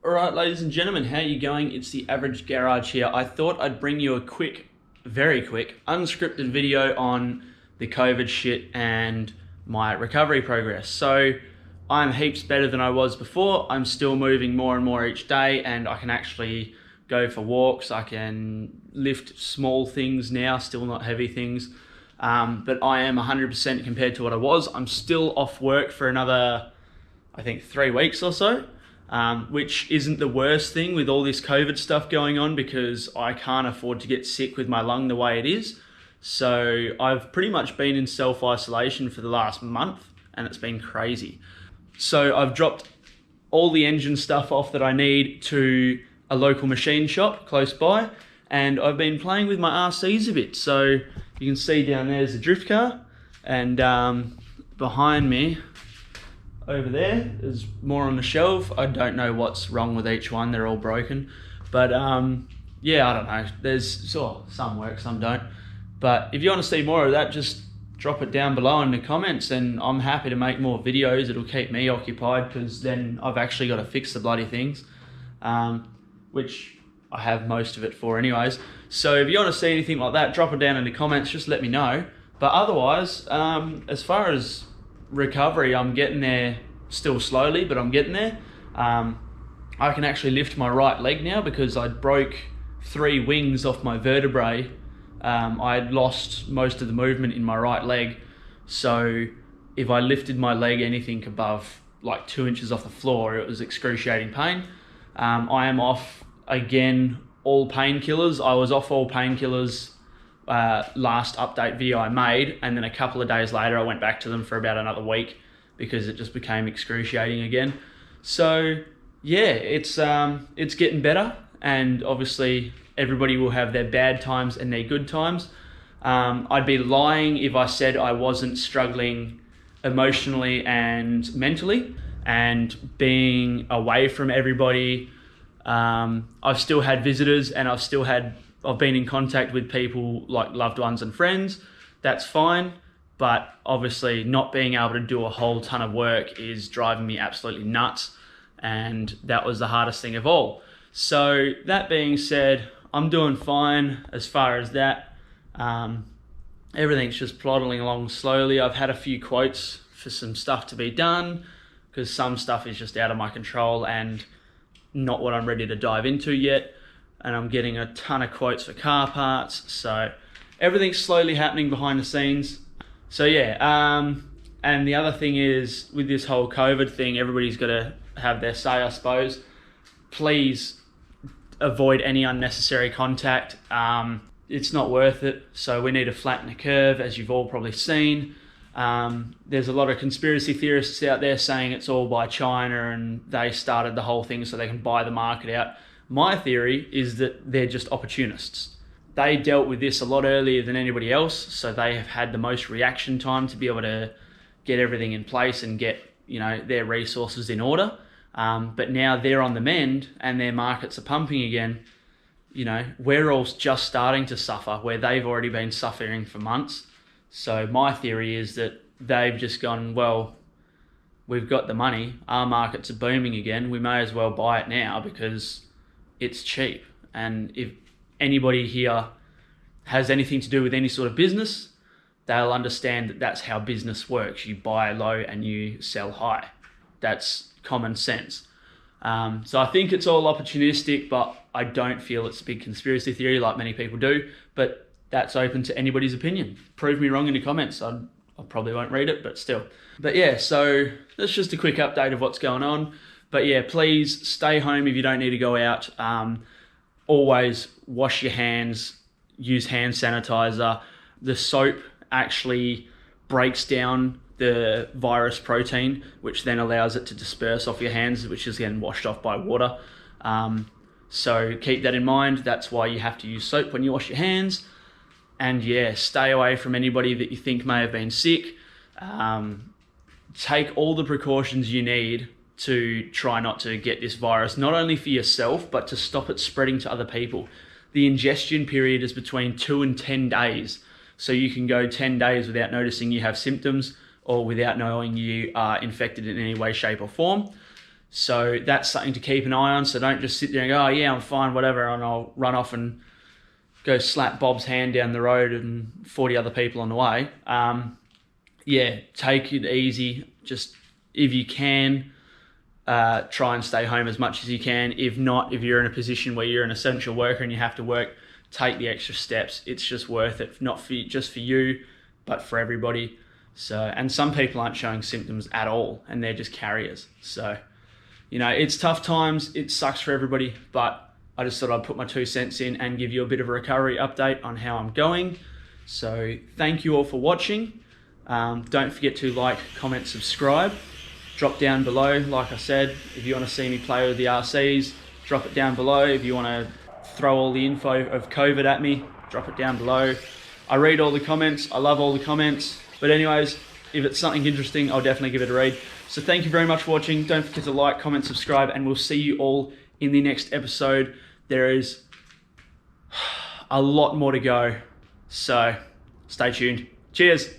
Alright, ladies and gentlemen, how are you going? It's the Average Garage here. I thought I'd bring you a quick, very quick, unscripted video on the COVID shit and my recovery progress. So, I'm heaps better than I was before. I'm still moving more and more each day, and I can actually go for walks. I can lift small things now, still not heavy things. But I am 100% compared to what I was. I'm still off work for another, I think, 3 weeks or so. Which isn't the worst thing with all this COVID stuff going on, because I can't afford to get sick with my lung the way it is. So I've pretty much been in self-isolation for the last month, and it's been crazy. So I've dropped all the engine stuff off that I need to a local machine shop close by, and I've been playing with my RCs a bit. So you can see down there's the drift car, and behind me over there is more on the shelf. I don't know what's wrong with each one. They're all broken. But yeah, I don't know. There's some work, some don't. But if you want to see more of that, just drop it down below in the comments, and I'm happy to make more videos. It'll keep me occupied, because then I've actually got to fix the bloody things, which I have most of it for anyways. So if you want to see anything like that, drop it down in the comments. Just let me know. But otherwise, as far as recovery, I'm getting there still slowly, but I'm getting there. I can actually lift my right leg now because I broke 3 wings off my vertebrae. I had lost most of the movement in my right leg, so if I lifted my leg anything above like 2 inches off the floor, it was excruciating pain. I am off again all painkillers. I was off all painkillers last update video I made, and then a couple of days later I went back to them for about another week because it just became excruciating again. So yeah, it's getting better, and obviously everybody will have their bad times and their good times. I'd be lying if I said I wasn't struggling emotionally and mentally, and being away from everybody. I've still had visitors, and I've been in contact with people like loved ones and friends. That's fine, but obviously not being able to do a whole ton of work is driving me absolutely nuts, and that was the hardest thing of all. So that being said, I'm doing fine as far as that. Everything's just plodding along slowly. I've had a few quotes for some stuff to be done, because some stuff is just out of my control and not what I'm ready to dive into yet. And I'm getting a ton of quotes for car parts. So everything's slowly happening behind the scenes. So yeah, and the other thing is, with this whole COVID thing, everybody's got to have their say, I suppose. Please avoid any unnecessary contact. It's not worth it. So we need to flatten the curve, as you've all probably seen. There's a lot of conspiracy theorists out there saying it's all by China and they started the whole thing so they can buy the market out. My theory is that they're just opportunists. They dealt with this a lot earlier than anybody else, so they have had the most reaction time to be able to get everything in place and get, their resources in order. But now they're on the mend and their markets are pumping again. We're all just starting to suffer where they've already been suffering for months. So my theory is that they've just gone, well, we've got the money, our markets are booming again, we may as well buy it now because it's cheap. And if anybody here has anything to do with any sort of business, they'll understand that that's how business works. You buy low and you sell high. That's common sense. So I think it's all opportunistic, but I don't feel it's a big conspiracy theory like many people do. But that's open to anybody's opinion. Prove me wrong in the comments. I probably won't read it, but still. But yeah, so that's just a quick update of what's going on. But yeah, please stay home if you don't need to go out. Always wash your hands, use hand sanitizer. The soap actually breaks down the virus protein, which then allows it to disperse off your hands, which is then washed off by water. So keep that in mind. That's why you have to use soap when you wash your hands. And yeah, stay away from anybody that you think may have been sick. Take all the precautions you need to try not to get this virus, not only for yourself, but to stop it spreading to other people. The ingestion period is between 2 and 10 days. So you can go 10 days without noticing you have symptoms or without knowing you are infected in any way, shape or form. So that's something to keep an eye on. So don't just sit there and go, oh yeah, I'm fine, whatever, and I'll run off and go slap Bob's hand down the road and 40 other people on the way. Yeah, take it easy. Just, if you can, try and stay home as much as you can. If not, if you're in a position where you're an essential worker and you have to work, take the extra steps. It's just worth it, not just for you, but for everybody. So, and some people aren't showing symptoms at all, and they're just carriers. So, it's tough times. It sucks for everybody, but I just thought I'd put my 2 cents in and give you a bit of a recovery update on how I'm going. So thank you all for watching. Don't forget to like, comment, subscribe. Drop down below, like I said, if you want to see me play with the RCs, drop it down below. If you want to throw all the info of COVID at me, drop it down below. I read all the comments. I love all the comments. But anyways, if it's something interesting, I'll definitely give it a read. So thank you very much for watching. Don't forget to like, comment, subscribe, and we'll see you all in the next episode. There is a lot more to go, so stay tuned. Cheers.